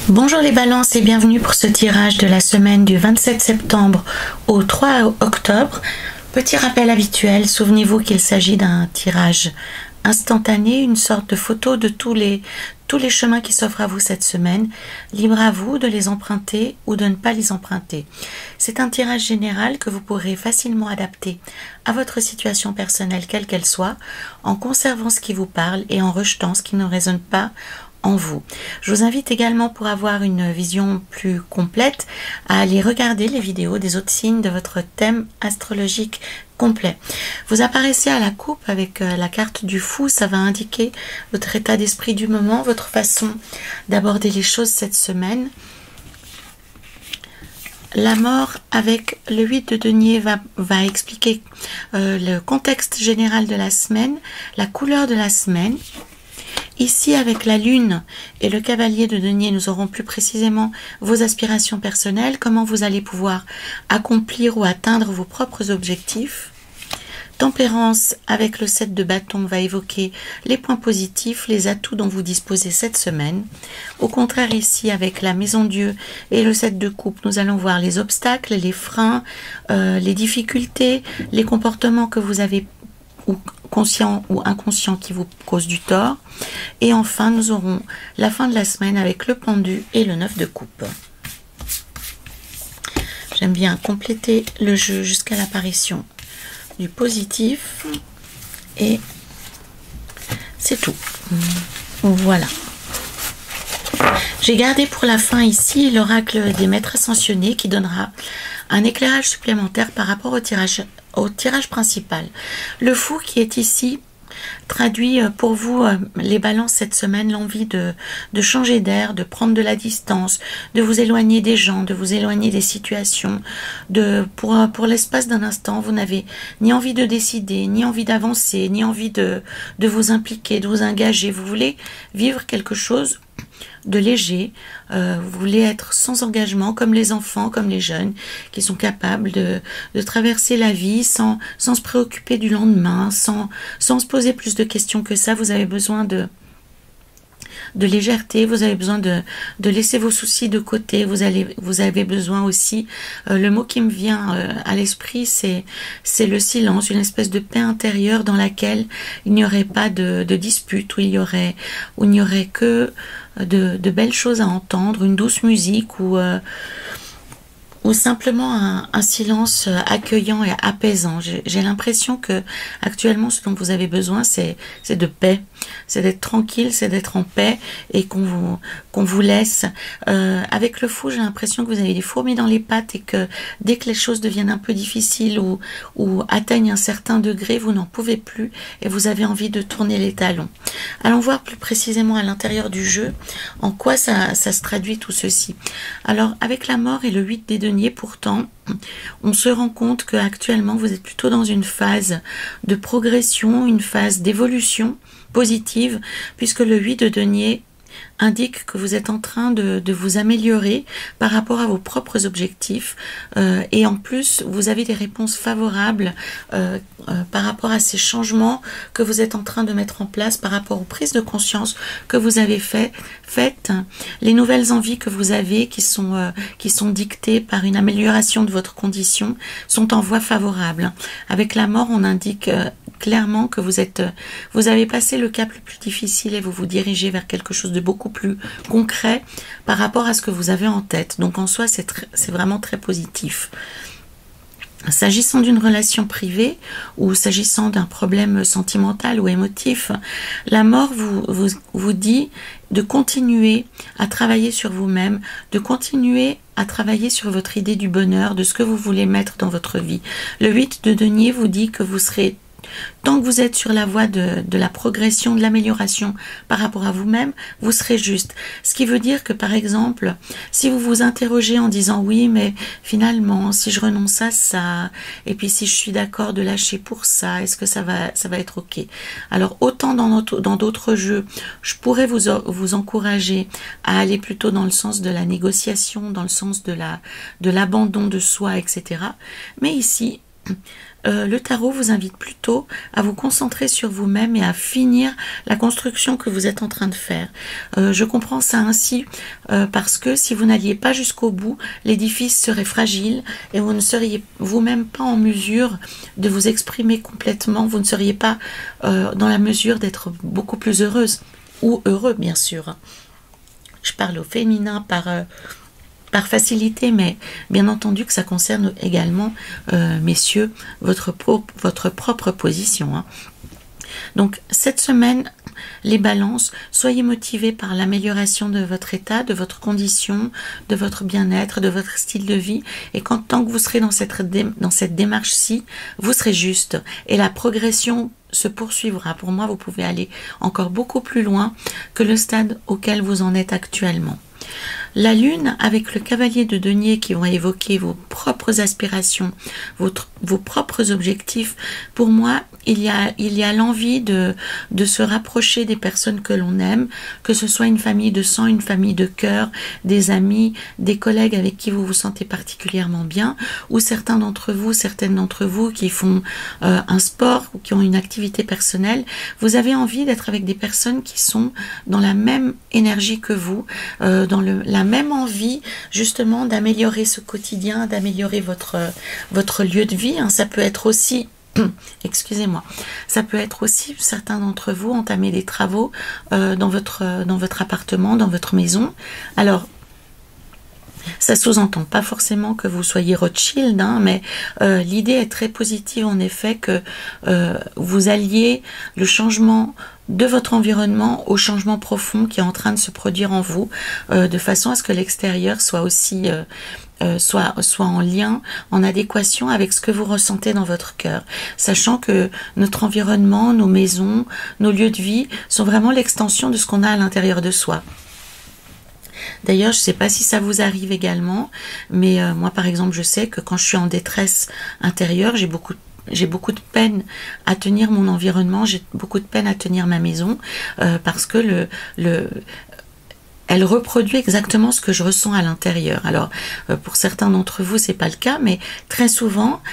Bonjour les balances et bienvenue pour ce tirage de la semaine du 27 septembre au 3 octobre. Petit rappel habituel, souvenez-vous qu'il s'agit d'un tirage instantané, une sorte de photo de tous les chemins qui s'offrent à vous cette semaine. Libre à vous de les emprunter ou de ne pas les emprunter. C'est un tirage général que vous pourrez facilement adapter à votre situation personnelle quelle qu'elle soit, en conservant ce qui vous parle et en rejetant ce qui ne résonne pas en vous. Je vous invite également, pour avoir une vision plus complète, à aller regarder les vidéos des autres signes de votre thème astrologique complet. Vous apparaissez à la coupe avec la carte du fou, ça va indiquer votre état d'esprit du moment, votre façon d'aborder les choses cette semaine. La mort avec le 8 de denier va expliquer le contexte général de la semaine, la couleur de la semaine. Ici, avec la lune et le cavalier de denier, nous aurons plus précisément vos aspirations personnelles, comment vous allez pouvoir accomplir ou atteindre vos propres objectifs. Tempérance avec le 7 de bâton va évoquer les points positifs, les atouts dont vous disposez cette semaine. Au contraire, ici, avec la maison Dieu et le 7 de coupe, nous allons voir les obstacles, les freins, les difficultés, les comportements que vous avez ou conscients ou inconscients qui vous causent du tort. Et enfin, nous aurons la fin de la semaine avec le pendu et le 9 de coupe. J'aime bien compléter le jeu jusqu'à l'apparition du positif. Et c'est tout. Voilà. J'ai gardé pour la fin ici l'oracle des maîtres ascensionnés qui donnera un éclairage supplémentaire par rapport au tirage principal. Le fou qui est ici traduit pour vous, les balances cette semaine, l'envie de changer d'air, de prendre de la distance, de vous éloigner des gens, de vous éloigner des situations. Pour l'espace d'un instant, vous n'avez ni envie de décider, ni envie d'avancer, ni envie de vous impliquer, de vous engager. Vous voulez vivre quelque chose de léger, vous voulez être sans engagement, comme les enfants, comme les jeunes, qui sont capables de traverser la vie sans se préoccuper du lendemain, sans se poser plus de questions que ça. Vous avez besoin de légèreté, vous avez besoin de laisser vos soucis de côté, vous avez besoin aussi, le mot qui me vient à l'esprit, c'est le silence, une espèce de paix intérieure dans laquelle il n'y aurait pas de dispute, où il n'y aurait que de belles choses à entendre, une douce musique ou simplement un silence accueillant et apaisant. J'ai l'impression que actuellement ce dont vous avez besoin, c'est de paix, c'est d'être tranquille, c'est d'être en paix et qu'on vous laisse. Avec le fou, j'ai l'impression que vous avez des fourmis dans les pattes et que dès que les choses deviennent un peu difficiles ou atteignent un certain degré, vous n'en pouvez plus et vous avez envie de tourner les talons. Allons voir plus précisément à l'intérieur du jeu en quoi ça se traduit tout ceci. Alors avec la mort et le 8 des deniers, pourtant, on se rend compte qu'actuellement vous êtes plutôt dans une phase de progression, une phase d'évolution positive, puisque le 8 de denier indique que vous êtes en train de vous améliorer par rapport à vos propres objectifs et en plus vous avez des réponses favorables par rapport à ces changements que vous êtes en train de mettre en place, par rapport aux prises de conscience que vous avez faites, les nouvelles envies que vous avez qui sont dictées par une amélioration de votre condition sont en voie favorable. Avec la mort, on indique clairement que vous avez passé le cap le plus difficile et vous vous dirigez vers quelque chose de beaucoup plus concret par rapport à ce que vous avez en tête. Donc en soi, c'est vraiment très positif. S'agissant d'une relation privée ou s'agissant d'un problème sentimental ou émotif, la mort vous dit de continuer à travailler sur vous-même, de continuer à travailler sur votre idée du bonheur, de ce que vous voulez mettre dans votre vie. Le 8 de denier vous dit que vous serez, tant que vous êtes sur la voie de la progression, de l'amélioration par rapport à vous-même, vous serez juste. Ce qui veut dire que, par exemple, si vous vous interrogez en disant oui, mais finalement, si je renonce à ça, et puis si je suis d'accord de lâcher pour ça, est-ce que ça va être ok? Alors, autant dans d'autres jeux, je pourrais vous encourager à aller plutôt dans le sens de la négociation, dans le sens de l'abandon de soi, etc. Mais ici, le tarot vous invite plutôt à vous concentrer sur vous-même et à finir la construction que vous êtes en train de faire. Je comprends ça ainsi parce que si vous n'alliez pas jusqu'au bout, l'édifice serait fragile et vous ne seriez vous-même pas en mesure de vous exprimer complètement, vous ne seriez pas dans la mesure d'être beaucoup plus heureuse ou heureux, bien sûr. Je parle au féminin par facilité, mais bien entendu que ça concerne également, messieurs, votre propre position, hein. Donc, cette semaine, les balances, soyez motivés par l'amélioration de votre état, de votre condition, de votre bien-être, de votre style de vie. Et tant que vous serez dans cette démarche-ci, vous serez juste. Et la progression se poursuivra. Pour moi, vous pouvez aller encore beaucoup plus loin que le stade auquel vous en êtes actuellement. La lune, avec le cavalier de denier qui vont évoquer vos propres aspirations, vos propres objectifs, pour moi, il y a l'envie de se rapprocher des personnes que l'on aime, que ce soit une famille de sang, une famille de cœur, des amis, des collègues avec qui vous vous sentez particulièrement bien, ou certaines d'entre vous qui font un sport ou qui ont une activité personnelle. Vous avez envie d'être avec des personnes qui sont dans la même énergie que vous, dans la même envie justement d'améliorer ce quotidien, d'améliorer votre lieu de vie, hein. Ça peut être aussi excusez-moi, ça peut être aussi, certains d'entre vous entamer des travaux dans votre appartement, dans votre maison. Alors, ça sous-entend pas forcément que vous soyez Rothschild, hein, mais l'idée est très positive en effet que vous alliez le changement de votre environnement au changement profond qui est en train de se produire en vous, de façon à ce que l'extérieur soit aussi soit en lien, en adéquation avec ce que vous ressentez dans votre cœur, sachant que notre environnement, nos maisons, nos lieux de vie sont vraiment l'extension de ce qu'on a à l'intérieur de soi. D'ailleurs, je ne sais pas si ça vous arrive également, mais moi par exemple, je sais que quand je suis en détresse intérieure, j'ai beaucoup de peine à tenir mon environnement, j'ai beaucoup de peine à tenir ma maison, parce que elle reproduit exactement ce que je ressens à l'intérieur. Alors, pour certains d'entre vous, c'est pas le cas, mais très souvent,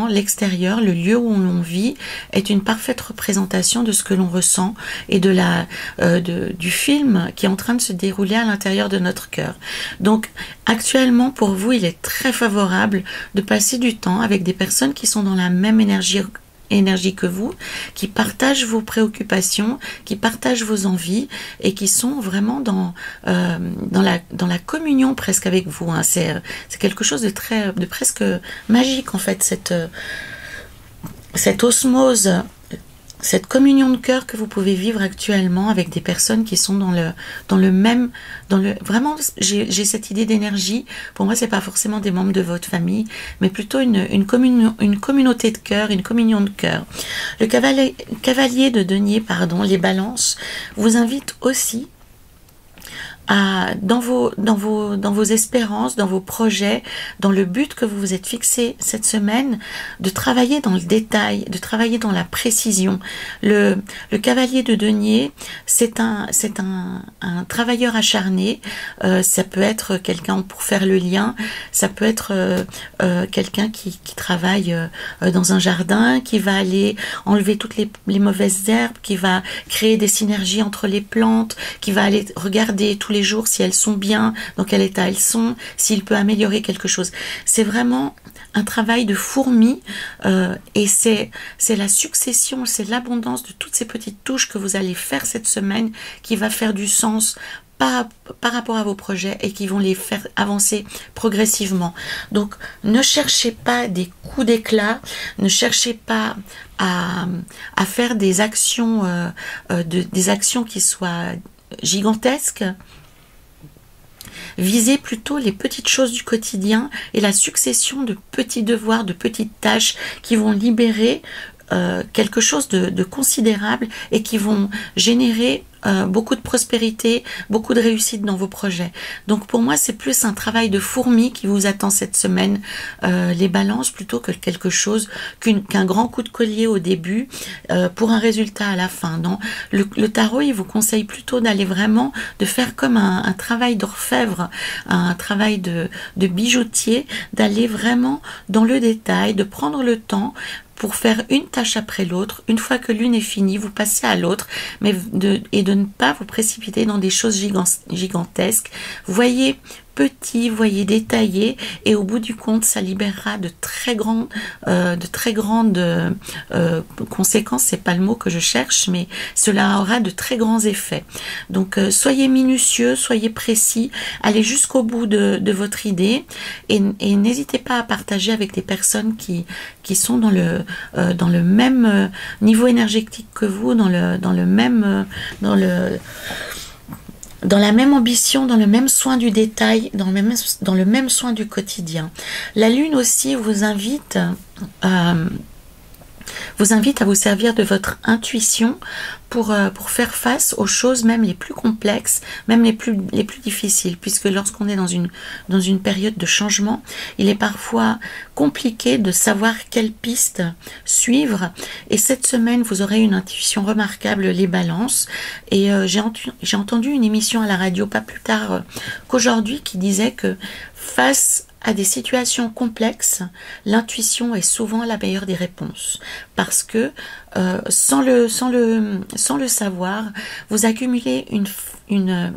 l'extérieur, le lieu où l'on vit, est une parfaite représentation de ce que l'on ressent et du film qui est en train de se dérouler à l'intérieur de notre cœur. Donc, actuellement, pour vous, il est très favorable de passer du temps avec des personnes qui sont dans la même énergie que vous, qui partagent vos préoccupations, qui partagent vos envies et qui sont vraiment dans la communion presque avec vous, hein. C'est quelque chose de presque magique en fait, cette osmose, cette communion de cœur que vous pouvez vivre actuellement avec des personnes qui sont vraiment, j'ai cette idée d'énergie. Pour moi, c'est pas forcément des membres de votre famille, mais plutôt une communauté de cœur, une communion de cœur. Le cavalier de denier, les balances, vous invite aussi dans vos espérances, dans vos projets, dans le but que vous vous êtes fixé cette semaine, de travailler dans le détail, de travailler dans la précision. Le cavalier de denier, c'est un travailleur acharné. Ça peut être quelqu'un pour faire le lien, ça peut être quelqu'un qui travaille dans un jardin, qui va aller enlever toutes les mauvaises herbes, qui va créer des synergies entre les plantes, qui va aller regarder tous les jours si elles sont bien, dans quel état elles sont, s'il peut améliorer quelque chose. C'est vraiment un travail de fourmi, et c'est la succession, c'est l'abondance de toutes ces petites touches que vous allez faire cette semaine qui va faire du sens par rapport à vos projets et qui vont les faire avancer progressivement. Donc ne cherchez pas des coups d'éclat, ne cherchez pas à faire des actions qui soient gigantesques. Visez plutôt les petites choses du quotidien et la succession de petits devoirs, de petites tâches qui vont libérer quelque chose de considérable et qui vont générer beaucoup de prospérité, beaucoup de réussite dans vos projets. Donc pour moi, c'est plus un travail de fourmi qui vous attend cette semaine, les balances, plutôt que quelque chose qu'un grand coup de collier au début pour un résultat à la fin. Non, le tarot, il vous conseille plutôt d'aller vraiment, de faire comme un travail d'orfèvre, un travail de bijoutier, d'aller vraiment dans le détail, de prendre le temps pour faire une tâche après l'autre. Une fois que l'une est finie, vous passez à l'autre, et de ne pas vous précipiter dans des choses gigantesques. Voyez petit, voyez détaillé, et au bout du compte, ça libérera de très grandes conséquences. C'est pas le mot que je cherche, mais cela aura de très grands effets. Donc soyez minutieux, soyez précis, allez jusqu'au bout de votre idée, et n'hésitez pas à partager avec des personnes qui sont dans le même niveau énergétique que vous, dans la même ambition, dans le même soin du détail, dans le même soin du quotidien. La Lune aussi vous invite à vous servir de votre intuition pour faire face aux choses même les plus complexes, même les plus difficiles, puisque lorsqu'on est dans une période de changement, il est parfois compliqué de savoir quelle piste suivre. Et cette semaine, vous aurez une intuition remarquable, les balances. Et j'ai entendu une émission à la radio pas plus tard qu'aujourd'hui qui disait que face à des situations complexes, l'intuition est souvent la meilleure des réponses, parce que sans le savoir, vous accumulez une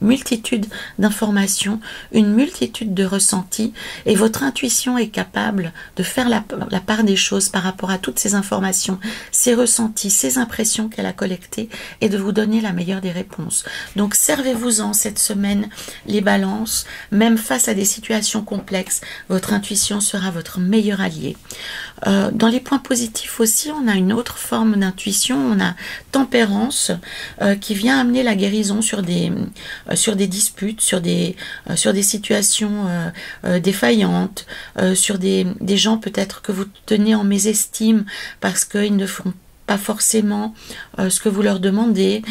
multitude d'informations, une multitude de ressentis, et votre intuition est capable de faire la part des choses par rapport à toutes ces informations, ces ressentis, ces impressions qu'elle a collectées, et de vous donner la meilleure des réponses. Donc servez-vous-en cette semaine, les balances. Même face à des situations complexes, votre intuition sera votre meilleur allié. Dans les points positifs aussi, on a une autre forme d'intuition, on a tempérance qui vient amener la guérison sur des disputes, sur des situations défaillantes, sur des gens peut-être que vous tenez en mésestime parce qu'ils ne font pas forcément ce que vous leur demandez.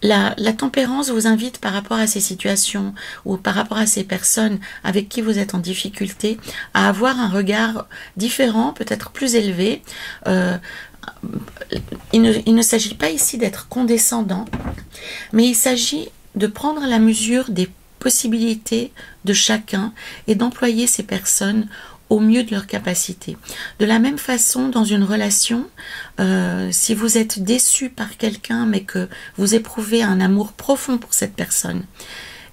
La tempérance vous invite par rapport à ces situations ou par rapport à ces personnes avec qui vous êtes en difficulté à avoir un regard différent, peut-être plus élevé. Il ne s'agit pas ici d'être condescendant, mais il s'agit de prendre la mesure des possibilités de chacun et d'employer ces personnes au mieux de leur capacité. De la même façon, dans une relation, si vous êtes déçu par quelqu'un mais que vous éprouvez un amour profond pour cette personne,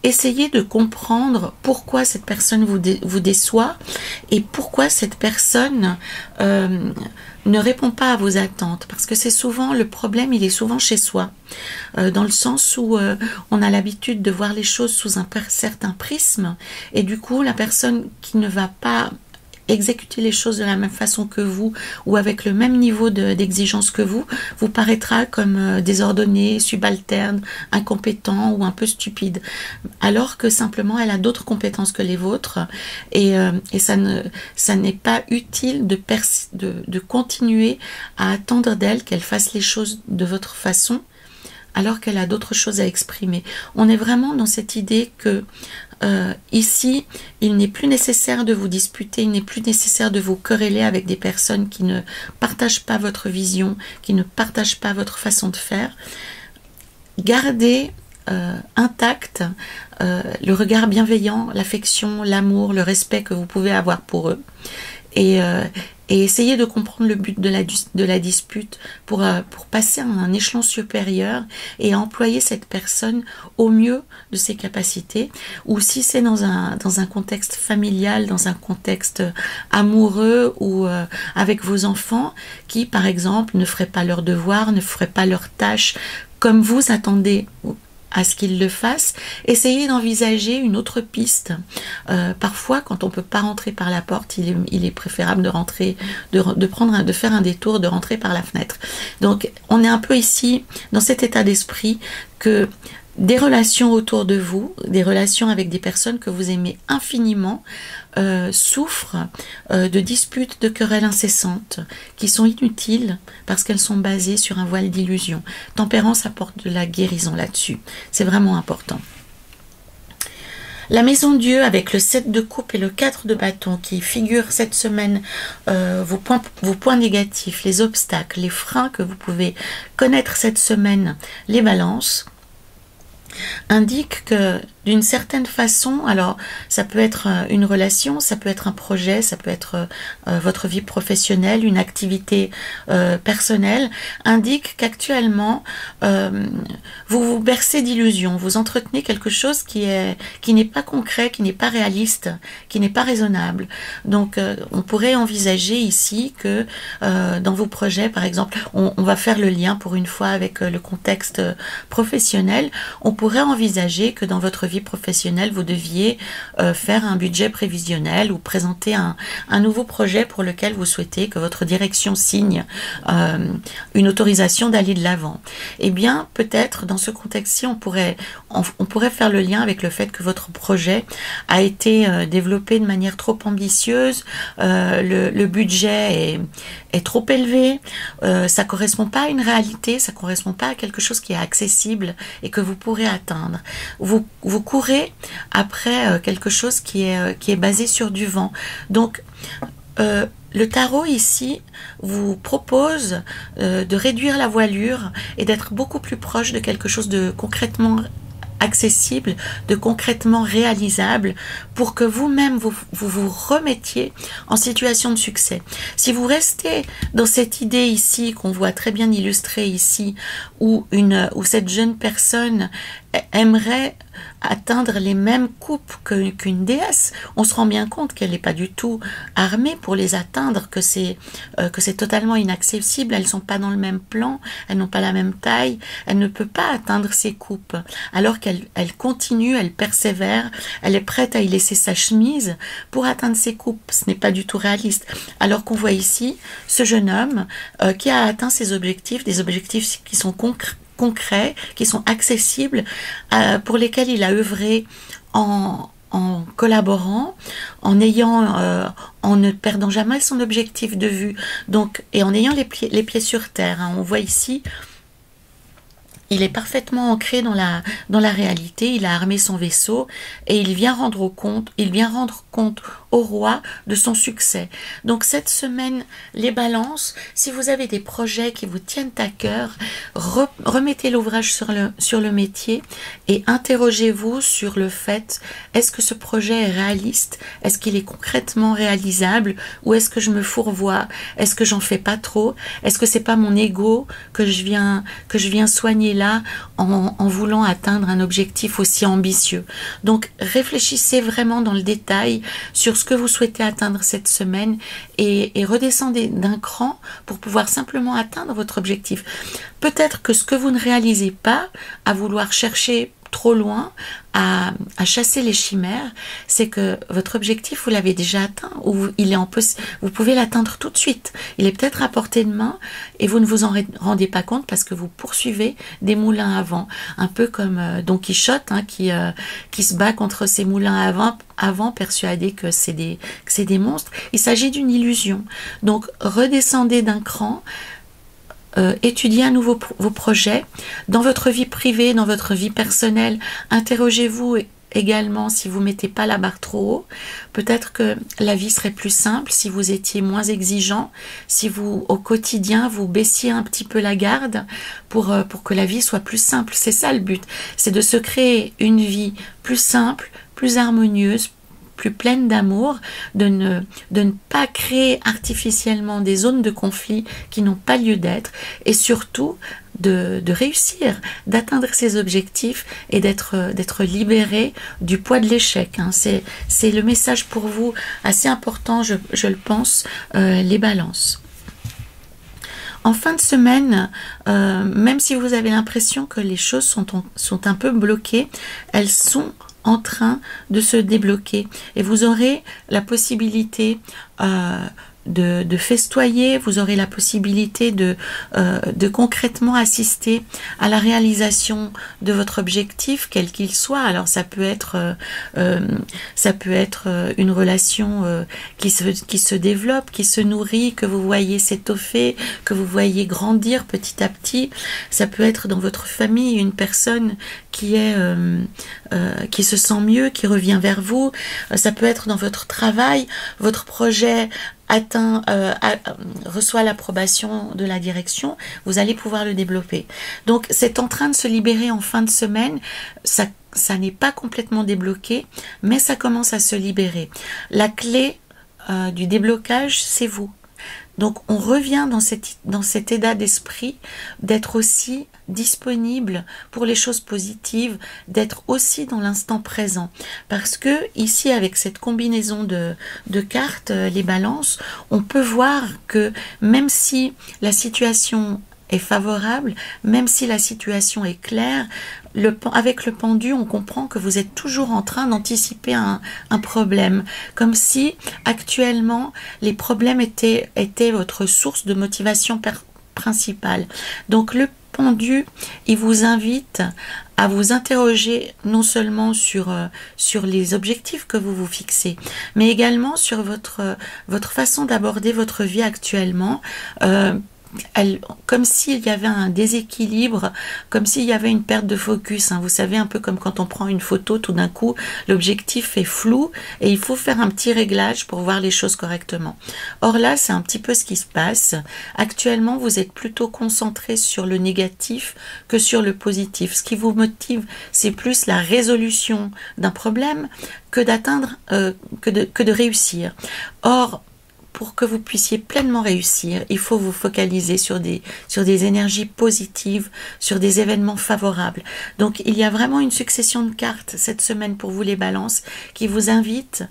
essayez de comprendre pourquoi cette personne vous déçoit et pourquoi cette personne ne répond pas à vos attentes, parce que c'est souvent le problème, il est souvent chez soi, dans le sens où on a l'habitude de voir les choses sous un certain prisme, et du coup la personne qui ne va pas exécuter les choses de la même façon que vous ou avec le même niveau d'exigence que vous paraîtra comme désordonné, subalterne, incompétent ou un peu stupide, alors que simplement elle a d'autres compétences que les vôtres, et ça n'est pas utile de continuer à attendre d'elle qu'elle fasse les choses de votre façon alors qu'elle a d'autres choses à exprimer. On est vraiment dans cette idée que ici, il n'est plus nécessaire de vous disputer, il n'est plus nécessaire de vous quereller avec des personnes qui ne partagent pas votre vision, qui ne partagent pas votre façon de faire. Gardez intact le regard bienveillant, l'affection, l'amour, le respect que vous pouvez avoir pour eux, et essayez de comprendre le but de la dispute pour passer à un échelon supérieur et à employer cette personne au mieux de ses capacités. Ou si c'est dans un contexte familial, dans un contexte amoureux ou avec vos enfants qui, par exemple, ne feraient pas leurs devoirs, ne feraient pas leurs tâches comme vous attendez à ce qu'il le fasse, essayez d'envisager une autre piste. Parfois, quand on ne peut pas rentrer par la porte, il est préférable de faire un détour, de rentrer par la fenêtre. Donc, on est un peu ici dans cet état d'esprit que des relations autour de vous, des relations avec des personnes que vous aimez infiniment, souffrent de disputes, de querelles incessantes, qui sont inutiles parce qu'elles sont basées sur un voile d'illusion. Tempérance apporte de la guérison là-dessus. C'est vraiment important. La maison Dieu avec le 7 de coupe et le 4 de bâton qui figure cette semaine vos points négatifs, les obstacles, les freins que vous pouvez connaître cette semaine, les balances, indique que d'une certaine façon, alors ça peut être une relation, ça peut être un projet, ça peut être votre vie professionnelle, une activité personnelle, indique qu'actuellement vous vous bercez d'illusions, vous entretenez quelque chose qui n'est pas concret, qui n'est pas réaliste, qui n'est pas raisonnable. Donc on pourrait envisager ici que dans vos projets, par exemple, on va faire le lien pour une fois avec le contexte professionnel, on pourrait envisager que dans votre vie professionnelle, vous deviez faire un budget prévisionnel ou présenter un nouveau projet pour lequel vous souhaitez que votre direction signe une autorisation d'aller de l'avant. Eh bien, peut-être dans ce contexte-ci, on pourrait faire le lien avec le fait que votre projet a été développé de manière trop ambitieuse, le budget est trop élevé, ça correspond pas à une réalité, ça correspond pas à quelque chose qui est accessible et que vous pourrez atteindre. Vous courez après quelque chose qui est basé sur du vent. Donc, le tarot ici vous propose de réduire la voilure et d'être beaucoup plus proche de quelque chose de concrètement accessible, de concrètement réalisable, pour que vous-même vous remettiez en situation de succès. Si vous restez dans cette idée ici, qu'on voit très bien illustrée ici, où cette jeune personne aimerait atteindre les mêmes coupes qu'une déesse, on se rend bien compte qu'elle n'est pas du tout armée pour les atteindre, que c'est totalement inaccessible, elles ne sont pas dans le même plan, elles n'ont pas la même taille, elle ne peut pas atteindre ces coupes, alors qu'elle continue, elle persévère, elle est prête à y laisser sa chemise pour atteindre ses coupes. Ce n'est pas du tout réaliste. Alors qu'on voit ici ce jeune homme qui a atteint ses objectifs, des objectifs qui sont concrets, qui sont accessibles, pour lesquels il a œuvré en collaborant, en ne perdant jamais son objectif de vue, donc, et en ayant les pieds sur terre. Hein. On voit ici, il est parfaitement ancré dans la réalité, il a armé son vaisseau et il vient rendre compte au roi de son succès. Donc cette semaine, les balances, si vous avez des projets qui vous tiennent à cœur, remettez l'ouvrage sur le métier et interrogez-vous sur le fait, est-ce que ce projet est réaliste? Est-ce qu'il est concrètement réalisable? Ou est-ce que je me fourvoie? Est-ce que j'en fais pas trop? Est-ce que c'est pas mon ego que je viens soigner là en voulant atteindre un objectif aussi ambitieux? Donc réfléchissez vraiment dans le détail sur ce que vous souhaitez atteindre cette semaine et redescendez d'un cran pour pouvoir simplement atteindre votre objectif. Peut-être que ce que vous ne réalisez pas, à vouloir chercher trop loin, à chasser les chimères, c'est que votre objectif, vous l'avez déjà atteint, ou vous pouvez l'atteindre tout de suite. Il est peut-être à portée de main et vous ne vous en rendez pas compte parce que vous poursuivez des moulins à vent, un peu comme Don Quichotte, hein, qui se bat contre ces moulins à vent, persuadé que c'est des monstres. Il s'agit d'une illusion. Donc redescendez d'un cran, étudiez à nouveau vos projets dans votre vie privée, dans votre vie personnelle. Interrogez-vous également si vous ne mettez pas la barre trop haut. Peut-être que la vie serait plus simple si vous étiez moins exigeant, si vous au quotidien vous baissiez un petit peu la garde pour que la vie soit plus simple. C'est ça le but, c'est de se créer une vie plus simple, plus harmonieuse, plus pleine d'amour, de ne pas créer artificiellement des zones de conflit qui n'ont pas lieu d'être, et surtout de réussir, d'atteindre ses objectifs et d'être libéré du poids de l'échec. Hein. C'est le message pour vous assez important, je le pense, les balances. En fin de semaine, même si vous avez l'impression que les choses sont un peu bloquées, elles sont en train de se débloquer et vous aurez la possibilité de festoyer, vous aurez la possibilité de concrètement assister à la réalisation de votre objectif, quel qu'il soit. Alors ça peut être une relation qui se développe, qui se nourrit, que vous voyez s'étoffer, que vous voyez grandir petit à petit. Ça peut être dans votre famille une personne qui se sent mieux, qui revient vers vous. Ça peut être dans votre travail, votre projet reçoit l'approbation de la direction, vous allez pouvoir le développer. Donc c'est en train de se libérer en fin de semaine, ça n'est pas complètement débloqué, mais ça commence à se libérer. La clé du déblocage, c'est vous. Donc on revient dans cet état d'esprit d'être aussi disponible pour les choses positives, d'être aussi dans l'instant présent. Parce que ici, avec cette combinaison de cartes, les balances, on peut voir que même si la situation est favorable, même si la situation est claire, avec le pendu, on comprend que vous êtes toujours en train d'anticiper un problème, comme si actuellement les problèmes étaient votre source de motivation principale. Donc le pendu, il vous invite à vous interroger non seulement sur les objectifs que vous vous fixez, mais également sur votre façon d'aborder votre vie actuellement. Comme s'il y avait un déséquilibre, comme s'il y avait une perte de focus, hein. Vous savez, un peu comme quand on prend une photo, tout d'un coup, l'objectif est flou et il faut faire un petit réglage pour voir les choses correctement. Or là, c'est un petit peu ce qui se passe. Actuellement, vous êtes plutôt concentré sur le négatif que sur le positif. Ce qui vous motive, c'est plus la résolution d'un problème que d'atteindre, que de réussir. Or, pour que vous puissiez pleinement réussir, il faut vous focaliser sur des énergies positives, sur des événements favorables. Donc, il y a vraiment une succession de cartes cette semaine pour vous les balances qui vous invitent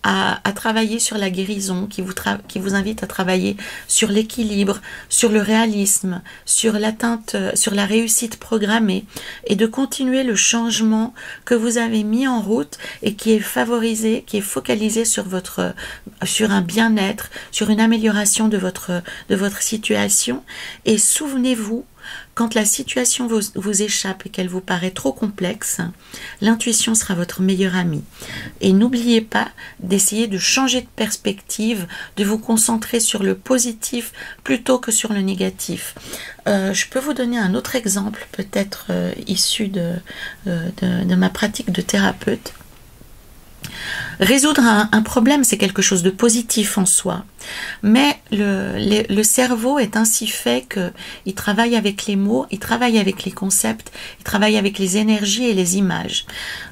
à travailler sur la guérison, qui vous invite à travailler sur l'équilibre, sur le réalisme, sur l'atteinte, sur la réussite programmée et de continuer le changement que vous avez mis en route et qui est favorisé, qui est focalisé sur un bien-être, sur une amélioration de votre situation. Et souvenez-vous, quand la situation vous échappe et qu'elle vous paraît trop complexe, l'intuition sera votre meilleure amie. Et n'oubliez pas d'essayer de changer de perspective, de vous concentrer sur le positif plutôt que sur le négatif. Je peux vous donner un autre exemple, peut-être issu de ma pratique de thérapeute. Résoudre un problème, c'est quelque chose de positif en soi, mais le cerveau est ainsi fait qu'il travaille avec les mots, il travaille avec les concepts, il travaille avec les énergies et les images.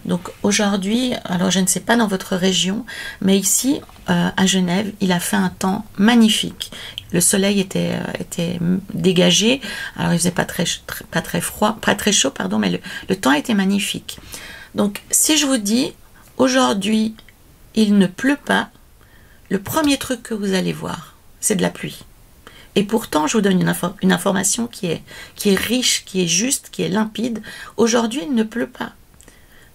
Donc aujourd'hui, alors je ne sais pas dans votre région, mais ici à Genève, il a fait un temps magnifique. Le soleil était dégagé, alors il faisait pas très froid, pas très chaud, pardon, mais le temps était magnifique. Donc si je vous dis aujourd'hui, il ne pleut pas, le premier truc que vous allez voir, c'est de la pluie. Et pourtant, je vous donne une information qui est riche, qui est juste, qui est limpide. Aujourd'hui, il ne pleut pas.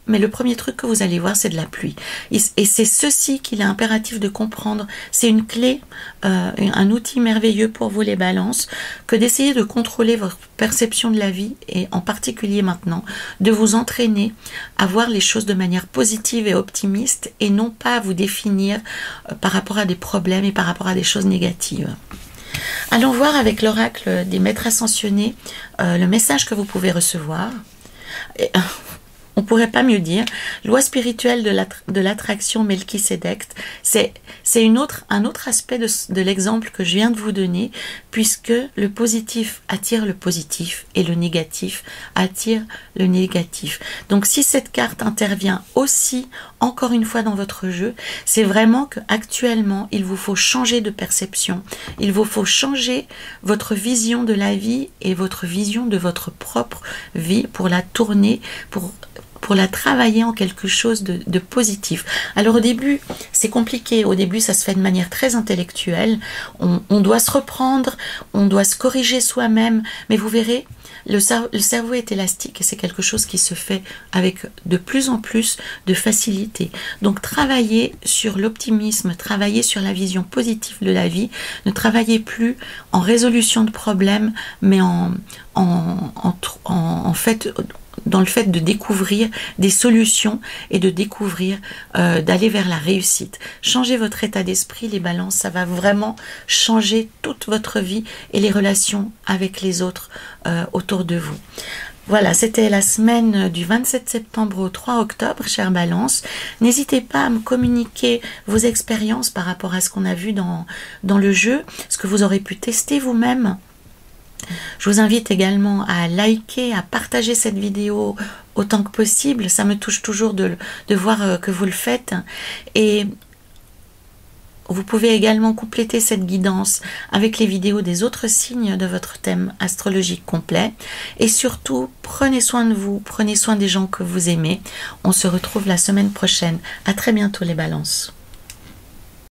Mais le premier truc que vous allez voir, c'est de la pluie. Et c'est ceci qu'il est impératif de comprendre. C'est une clé, un outil merveilleux pour vous les balances, que d'essayer de contrôler votre perception de la vie, et en particulier maintenant, de vous entraîner à voir les choses de manière positive et optimiste, et non pas à vous définir par rapport à des problèmes et par rapport à des choses négatives. Allons voir avec l'oracle des maîtres ascensionnés le message que vous pouvez recevoir. On pourrait pas mieux dire. Loi spirituelle de l'attraction Melchisédek, c'est un autre aspect de l'exemple que je viens de vous donner, puisque le positif attire le positif et le négatif attire le négatif. Donc si cette carte intervient aussi encore une fois dans votre jeu, c'est vraiment qu'actuellement il vous faut changer de perception, il vous faut changer votre vision de la vie et votre vision de votre propre vie pour la tourner, pour pour la travailler en quelque chose de positif. Alors au début, c'est compliqué. Au début, ça se fait de manière très intellectuelle. On doit se reprendre, on doit se corriger soi-même, mais vous verrez, le cerveau est élastique et c'est quelque chose qui se fait avec de plus en plus de facilité. Donc travaillez sur l'optimisme, travaillez sur la vision positive de la vie, ne travaillez plus en résolution de problèmes, mais en fait, dans le fait de découvrir des solutions et de découvrir, d'aller vers la réussite. Changez votre état d'esprit, les balances, ça va vraiment changer toute votre vie et les relations avec les autres autour de vous. Voilà, c'était la semaine du 27 septembre au 3 octobre, chère Balance. N'hésitez pas à me communiquer vos expériences par rapport à ce qu'on a vu dans le jeu, ce que vous aurez pu tester vous-même. Je vous invite également à liker, à partager cette vidéo autant que possible. Ça me touche toujours de voir que vous le faites. Et vous pouvez également compléter cette guidance avec les vidéos des autres signes de votre thème astrologique complet. Et surtout, prenez soin de vous, prenez soin des gens que vous aimez. On se retrouve la semaine prochaine. À très bientôt les balances.